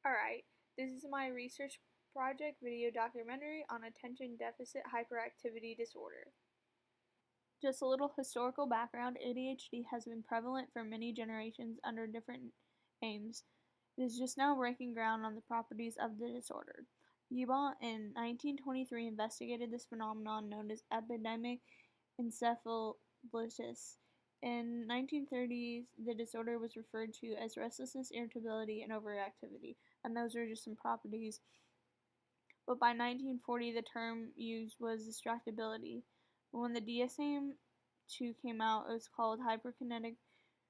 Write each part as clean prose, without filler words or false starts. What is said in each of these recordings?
Alright, this is my research project video documentary on attention deficit hyperactivity disorder. Just a little historical background, ADHD has been prevalent for many generations under different names. It is just now breaking ground on the properties of the disorder. Beebont in 1923 investigated this phenomenon known as epidemic encephalitis. In 1930s, the disorder was referred to as restlessness, irritability, and overactivity, and those are just some properties. But by 1940, the term used was distractibility. When the DSM-2 came out, it was called hyperkinetic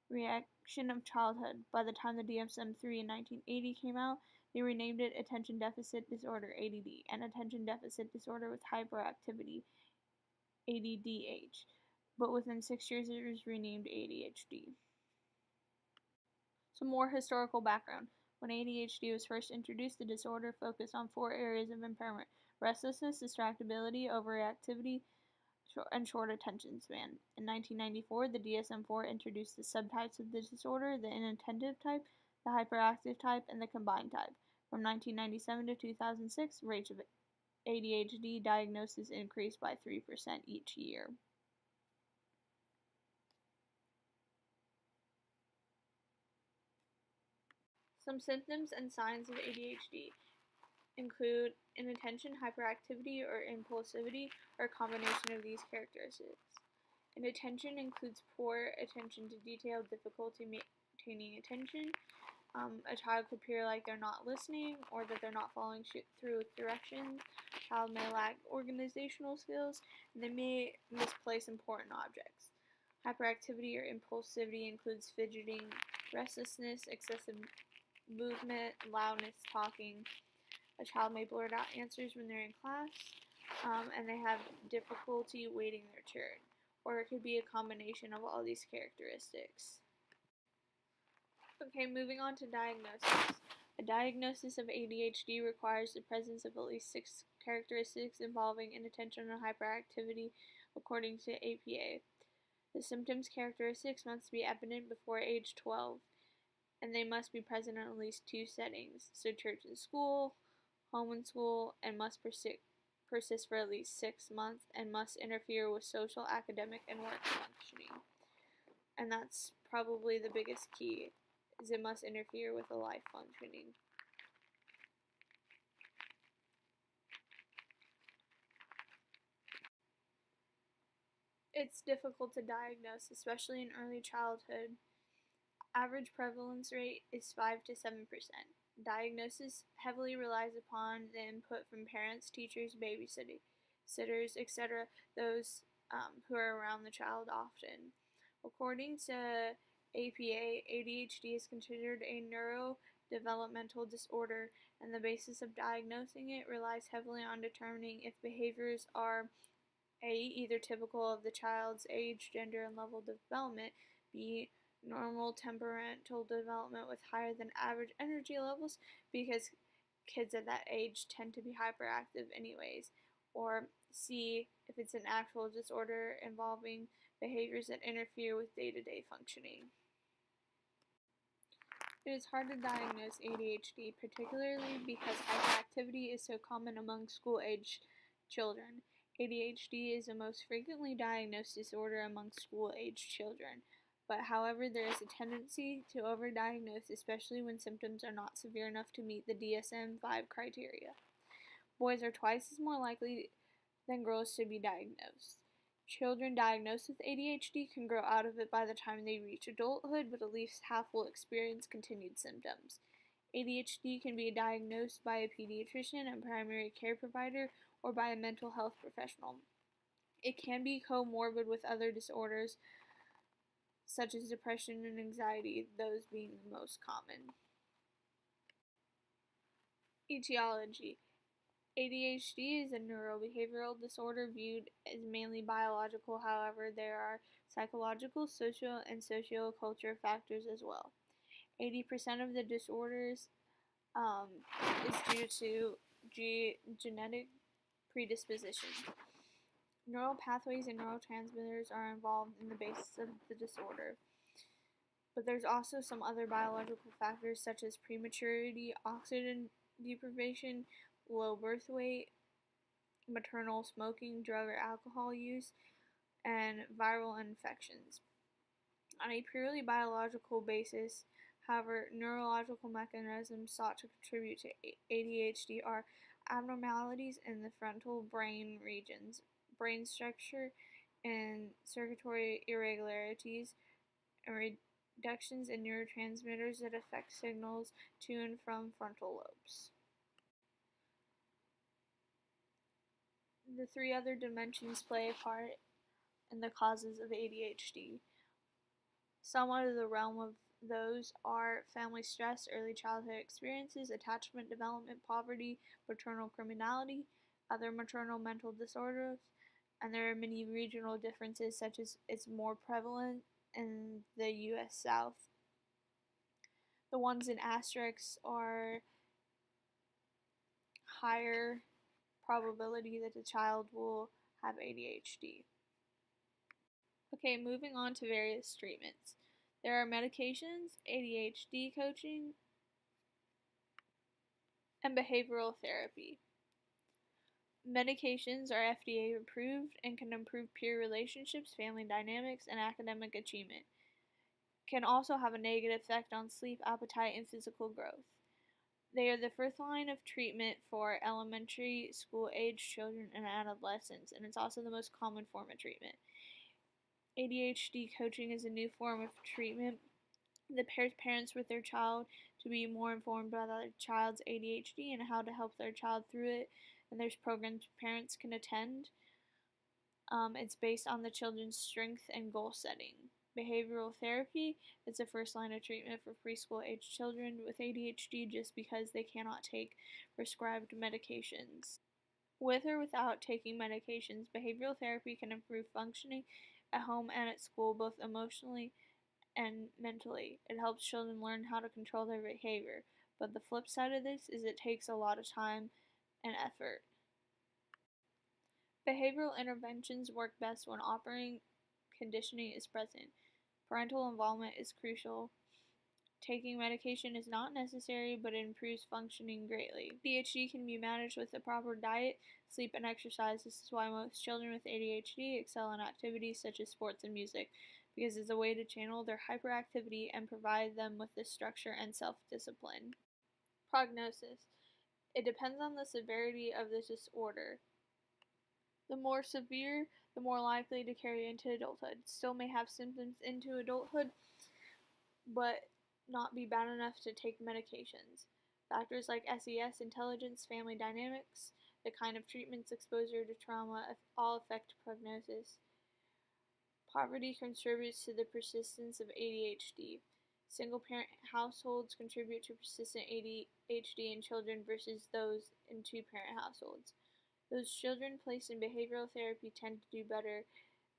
reaction of childhood. By the time the DSM-3 in 1980 came out, they renamed it Attention Deficit Disorder, ADD, and Attention Deficit Disorder with Hyperactivity, ADDH. But within 6 years it was renamed ADHD. Some more historical background. When ADHD was first introduced, the disorder focused on 4 areas of impairment: restlessness, distractibility, overactivity, and short attention span. In 1994, the DSM-4 introduced the subtypes of the disorder: the inattentive type, the hyperactive type, and the combined type. From 1997 to 2006, rates of ADHD diagnosis increased by 3% each year. Some symptoms and signs of ADHD include inattention, hyperactivity, or impulsivity, or a combination of these characteristics. Inattention includes poor attention to detail, difficulty maintaining attention. A child could appear like they're not listening or that they're not following through with directions. A child may lack organizational skills, and they may misplace important objects. Hyperactivity or impulsivity includes fidgeting, restlessness, excessive movement, loudness, talking. A child may blurt out answers when they're in class, and they have difficulty waiting their turn. Or it could be a combination of all these characteristics. Okay, moving on to diagnosis. A diagnosis of ADHD requires the presence of at least 6 characteristics involving inattention and hyperactivity, according to APA. The symptoms characteristics must be evident before age 12, and they must be present in at least 2 settings, so church and school, home and school, and must persist for at least 6 months, and must interfere with social, academic, and work functioning. And that's probably the biggest key, is it must interfere with the life functioning. It's difficult to diagnose, especially in early childhood. Average prevalence rate is 5 to 7%. Diagnosis heavily relies upon the input from parents, teachers, babysitters, etc., those who are around the child often. According to APA, ADHD is considered a neurodevelopmental disorder, and the basis of diagnosing it relies heavily on determining if behaviors are A, either typical of the child's age, gender, and level of development, B, normal temperamental development with higher than average energy levels, because kids at that age tend to be hyperactive anyways, or C, if it's an actual disorder involving behaviors that interfere with day-to-day functioning. It is hard to diagnose ADHD, particularly because hyperactivity is so common among school-aged children. ADHD is the most frequently diagnosed disorder among school-aged children, but however there is a tendency to overdiagnose, especially when symptoms are not severe enough to meet the DSM-5 criteria. Boys are twice as more likely than girls to be diagnosed. Children diagnosed with ADHD can grow out of it by the time they reach adulthood, but at least half will experience continued symptoms. ADHD can be diagnosed by a pediatrician, a primary care provider, or by a mental health professional. It can be comorbid with other disorders, such as depression and anxiety, those being the most common. Etiology. ADHD is a neurobehavioral disorder viewed as mainly biological, however, there are psychological, social, and socio-cultural factors as well. 80% of the disorders is due to genetic predisposition. Neural pathways and neurotransmitters are involved in the basis of the disorder. But there's also some other biological factors such as prematurity, oxygen deprivation, low birth weight, maternal smoking, drug or alcohol use, and viral infections. On a purely biological basis, however, neurological mechanisms thought to contribute to ADHD are abnormalities in the frontal brain regions, brain structure, and circuitry irregularities, and reductions in neurotransmitters that affect signals to and from frontal lobes. The three other dimensions play a part in the causes of ADHD. Some out of the realm of those are family stress, early childhood experiences, attachment development, poverty, paternal criminality, other maternal mental disorders, and there are many regional differences, such as it's more prevalent in the US South. The ones in asterisks are higher probability that the child will have ADHD. Okay, moving on to various treatments. There are medications, ADHD coaching, and behavioral therapy. Medications are FDA approved and can improve peer relationships, family dynamics, and academic achievement. Can also have a negative effect on sleep, appetite, and physical growth. They are the first line of treatment for elementary school age children and adolescents, and it's also the most common form of treatment. ADHD coaching is a new form of treatment that pairs parents with their child to be more informed about their child's ADHD and how to help their child through it, and there's programs parents can attend. It's based on the children's strength and goal setting. Behavioral therapy is the first line of treatment for preschool age children with ADHD just because they cannot take prescribed medications. With or without taking medications, behavioral therapy can improve functioning at home and at school, both emotionally and mentally. It helps children learn how to control their behavior, but the flip side of this is it takes a lot of time and effort. Behavioral interventions work best when operating conditioning is present. Parental involvement is crucial. Taking medication is not necessary, but it improves functioning greatly. ADHD can be managed with a proper diet, sleep, and exercise. This is why most children with ADHD excel in activities such as sports and music, because it's a way to channel their hyperactivity and provide them with the structure and self-discipline. Prognosis. It depends on the severity of the disorder. The more severe, the more likely to carry into adulthood. Still may have symptoms into adulthood, but not be bad enough to take medications. Factors like SES, intelligence, family dynamics, the kind of treatments, exposure to trauma, all affect prognosis. Poverty contributes to the persistence of ADHD. Single-parent households contribute to persistent ADHD in children versus those in two-parent households. Those children placed in behavioral therapy tend to do better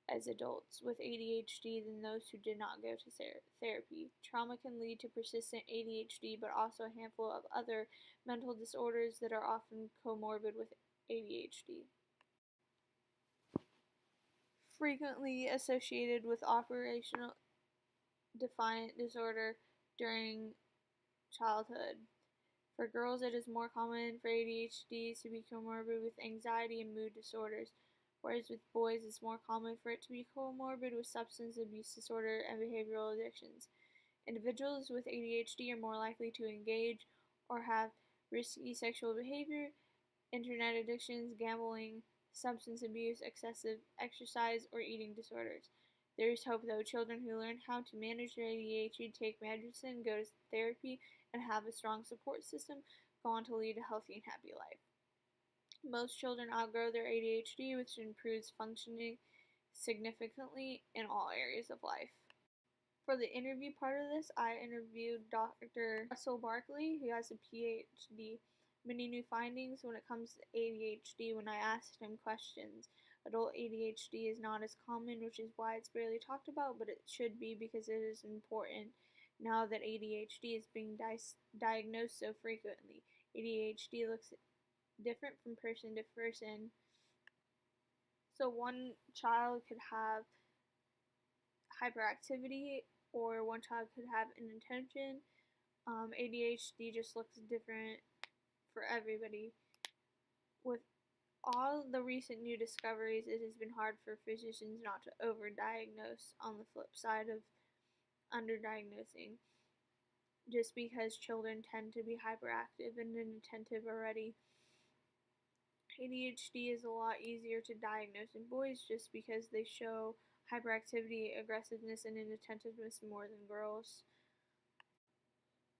as adults with ADHD than those who did not go to therapy. Trauma can lead to persistent ADHD, but also a handful of other mental disorders that are often comorbid with ADHD. Frequently associated with operational defiant disorder during childhood. For girls, it is more common for ADHD to be comorbid with anxiety and mood disorders, whereas with boys, it's more common for it to be comorbid with substance abuse disorder and behavioral addictions. Individuals with ADHD are more likely to engage or have risky sexual behavior, internet addictions, gambling, substance abuse, excessive exercise, or eating disorders. There is hope, though. Children who learn how to manage their ADHD, take medicine, go to therapy, and have a strong support system go on to lead a healthy and happy life. Most children outgrow their ADHD, which improves functioning significantly in all areas of life. For the interview part of this, I interviewed Dr. Russell Barkley, who has a PhD. Many new findings when it comes to ADHD when I asked him questions. Adult ADHD is not as common, which is why it's barely talked about, but it should be because it is important now that ADHD is being diagnosed so frequently. ADHD looks different from person to person. So one child could have hyperactivity or one child could have inattention. ADHD just looks different for everybody. With all the recent new discoveries, it has been hard for physicians not to overdiagnose on the flip side of underdiagnosing, just because children tend to be hyperactive and inattentive already. ADHD is a lot easier to diagnose in boys just because they show hyperactivity, aggressiveness, and inattentiveness more than girls.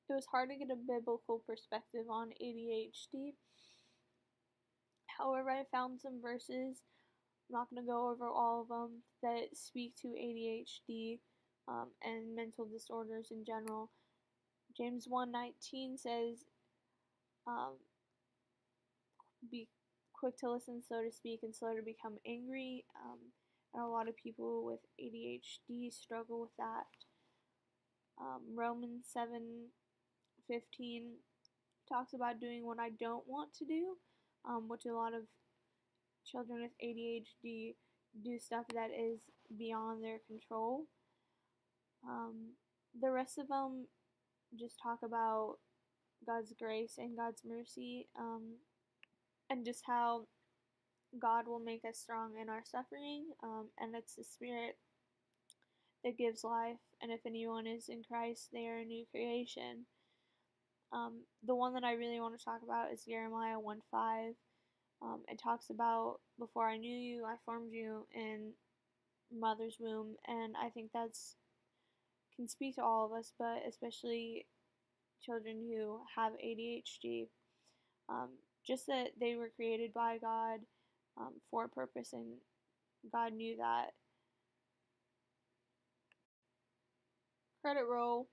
It was hard to get a biblical perspective on ADHD. However, I found some verses, I'm not going to go over all of them, that speak to ADHD and mental disorders in general. James 1:19 says, be quick to listen, slow to speak, and slow to become angry. And a lot of people with ADHD struggle with that. Romans 7:15 talks about doing what I don't want to do, which a lot of children with ADHD do stuff that is beyond their control. The rest of them just talk about God's grace and God's mercy, and just how God will make us strong in our suffering, and it's the Spirit that gives life, and if anyone is in Christ, they are a new creation. The one that I really want to talk about is Jeremiah 1:5. It talks about, before I knew you, I formed you in mother's womb, and I think that's can speak to all of us, but especially children who have ADHD. Just that they were created by God for a purpose, and God knew that. Credit roll.